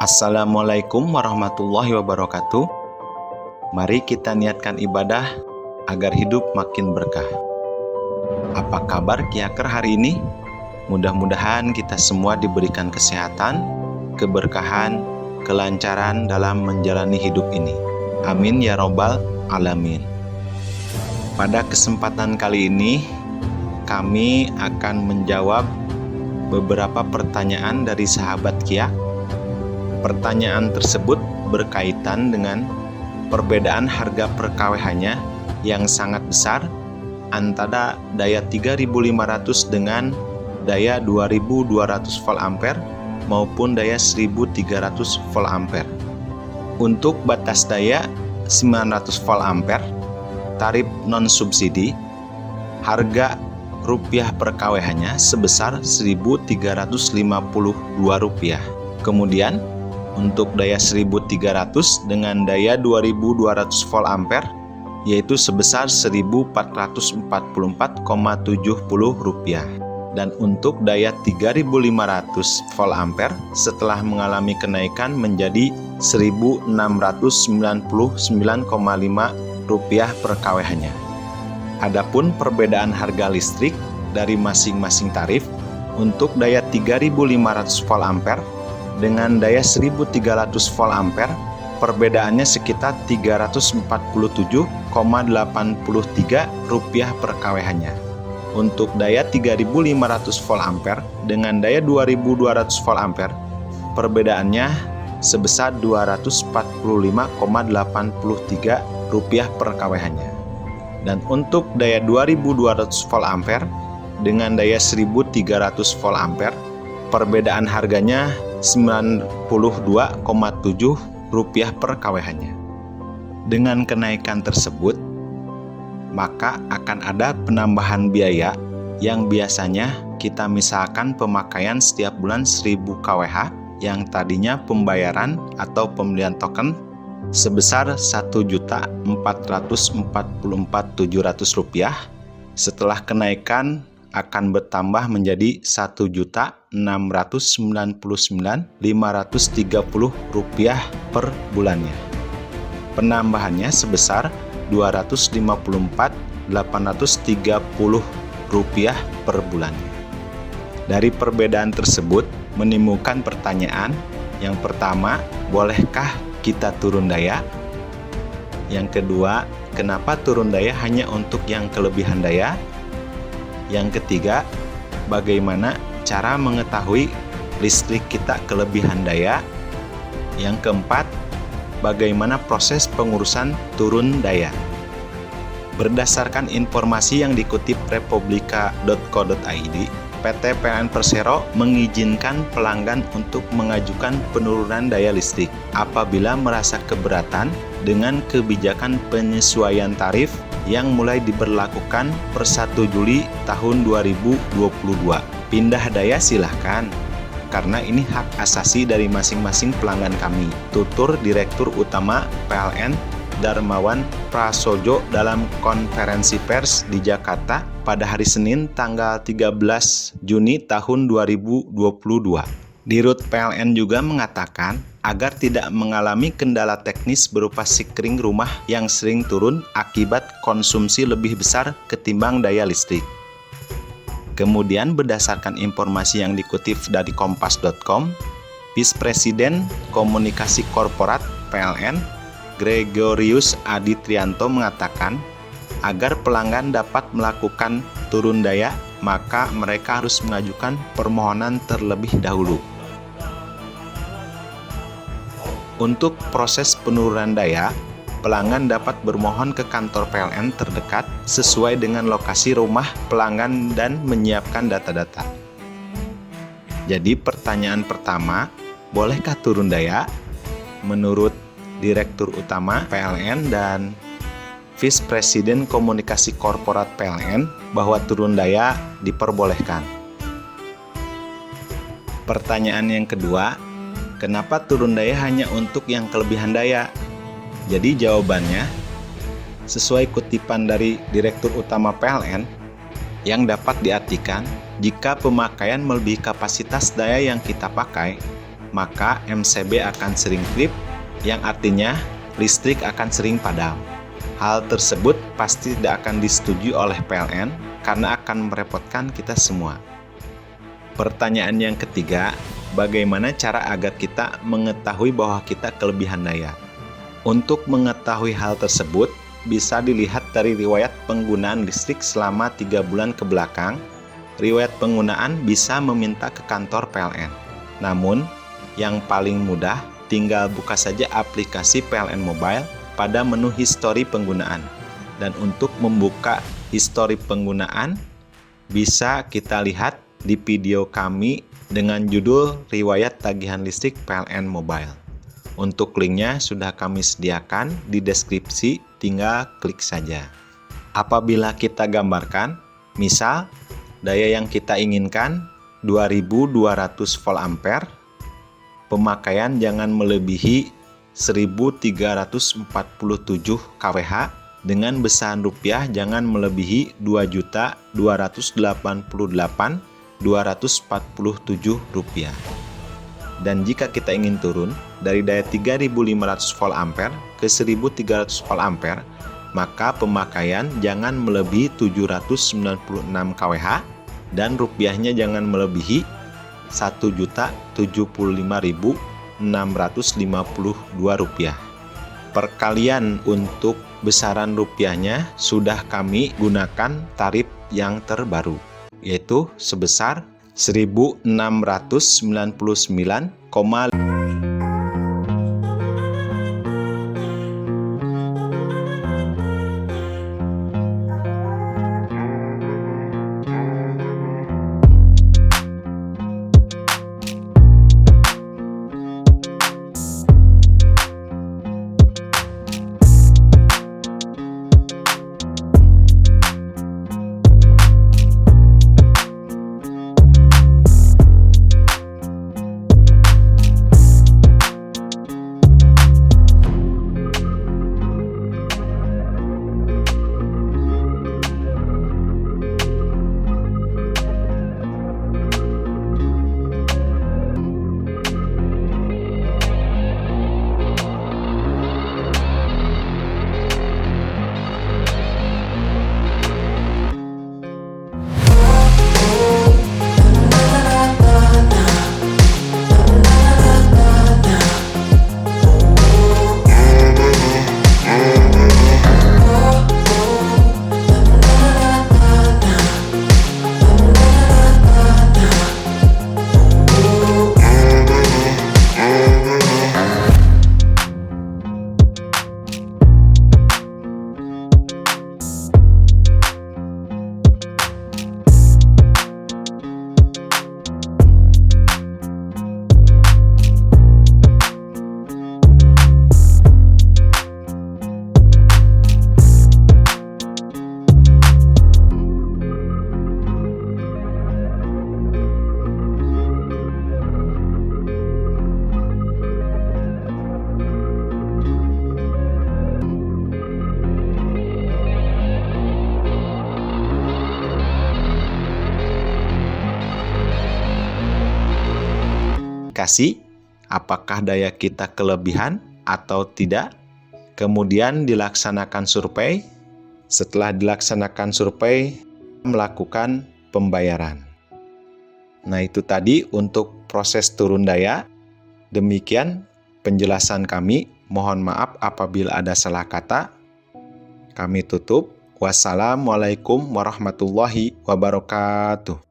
Assalamualaikum warahmatullahi wabarakatuh. Mari kita niatkan ibadah agar hidup makin berkah. Apa kabar Kiaker hari ini? Mudah-mudahan kita semua diberikan kesehatan, keberkahan, kelancaran dalam menjalani hidup ini. Amin ya robbal alamin. Pada kesempatan kali ini, kami akan menjawab beberapa pertanyaan dari sahabat Kia. Pertanyaan tersebut berkaitan dengan perbedaan harga per kWh-nya yang sangat besar antara daya 3500 dengan daya 2200 volt ampere maupun daya 1300 volt ampere. Untuk batas daya 900 volt ampere, tarif non-subsidi, harga rupiah per kWh-nya sebesar Rp1.352. Kemudian, untuk daya 1300 dengan daya 2200 volt ampere, yaitu sebesar Rp1.444,70. Dan untuk daya 3500 volt ampere setelah mengalami kenaikan menjadi Rp1.699,5 per kWh-nya. Adapun perbedaan harga listrik dari masing-masing tarif, untuk daya 3500 volt ampere dengan daya 1300 volt ampere, perbedaannya sekitar Rp347,83 per kWh-nya. Untuk daya 3500 volt ampere dengan daya 2200 volt ampere, perbedaannya sebesar Rp245,83 per kWh-nya. Dan untuk daya 2200 volt ampere dengan daya 1300 volt ampere, perbedaan harganya Rp92,7 per kWh-nya. Dengan kenaikan tersebut, maka akan ada penambahan biaya yang biasanya kita misalkan pemakaian setiap bulan 1000 kWh yang tadinya pembayaran atau pembelian token sebesar Rp1.444.700, setelah kenaikan akan bertambah menjadi Rp1.699.530 per bulannya. Penambahannya sebesar Rp254.830 per bulannya. Dari perbedaan tersebut menimbulkan pertanyaan. Yang pertama, bolehkah kita turun daya? Yang kedua, kenapa turun daya hanya untuk yang kelebihan daya? Yang ketiga, bagaimana cara mengetahui listrik kita kelebihan daya? Yang keempat, bagaimana proses pengurusan turun daya? Berdasarkan informasi yang dikutip republika.co.id, PT PLN Persero mengizinkan pelanggan untuk mengajukan penurunan daya listrik apabila merasa keberatan dengan kebijakan penyesuaian tarif yang mulai diberlakukan per 1 Juli tahun 2022. Pindah daya silahkan, karena ini hak asasi dari masing-masing pelanggan kami, tutur Direktur Utama PLN Darmawan Prasojo dalam konferensi pers di Jakarta pada hari Senin tanggal 13 Juni tahun 2022. Dirut PLN juga mengatakan agar tidak mengalami kendala teknis berupa sikring rumah yang sering turun akibat konsumsi lebih besar ketimbang daya listrik. Kemudian berdasarkan informasi yang dikutip dari kompas.com, Vice Presiden Komunikasi Korporat PLN Gregorius Adi Trianto mengatakan agar pelanggan dapat melakukan turun daya, maka mereka harus mengajukan permohonan terlebih dahulu. Untuk proses penurunan daya, pelanggan dapat bermohon ke kantor PLN terdekat sesuai dengan lokasi rumah pelanggan dan menyiapkan data-data. Jadi pertanyaan pertama, bolehkah turun daya? Menurut Direktur Utama PLN dan Vice Presiden Komunikasi Korporat PLN bahwa turun daya diperbolehkan. Pertanyaan yang kedua, kenapa turun daya hanya untuk yang kelebihan daya? Jadi jawabannya, sesuai kutipan dari Direktur Utama PLN, yang dapat diartikan jika pemakaian melebihi kapasitas daya yang kita pakai, maka MCB akan sering trip, yang artinya listrik akan sering padam. Hal tersebut pasti tidak akan disetujui oleh PLN karena akan merepotkan kita semua. Pertanyaan yang ketiga, bagaimana cara agar kita mengetahui bahwa kita kelebihan daya? Untuk mengetahui hal tersebut, bisa dilihat dari riwayat penggunaan listrik selama 3 bulan ke belakang. Riwayat penggunaan bisa meminta ke kantor PLN. Namun, yang paling mudah, tinggal buka saja aplikasi PLN Mobile pada menu histori penggunaan. Dan untuk membuka histori penggunaan, bisa kita lihat di video kami dengan judul Riwayat Tagihan Listrik PLN Mobile. Untuk linknya sudah kami sediakan di deskripsi, tinggal klik saja. Apabila kita gambarkan, misal daya yang kita inginkan 2200 volt ampere, pemakaian jangan melebihi 1347 kWh, dengan besaran rupiah jangan melebihi 2.288.247 rupiah. Dan jika kita ingin turun dari daya 3500 volt ampere ke 1300 volt ampere, maka pemakaian jangan melebihi 796 kWh dan rupiahnya jangan melebihi 1.075.652 rupiah. Perkalian untuk besaran rupiahnya sudah kami gunakan tarif yang terbaru, yaitu sebesar 1.699,5. Apakah daya kita kelebihan atau tidak. Kemudian dilaksanakan survei. Setelah dilaksanakan survei, melakukan pembayaran. Nah, itu tadi untuk proses turun daya. Demikian penjelasan kami. Mohon maaf apabila ada salah kata. Kami tutup. Wassalamualaikum warahmatullahi wabarakatuh.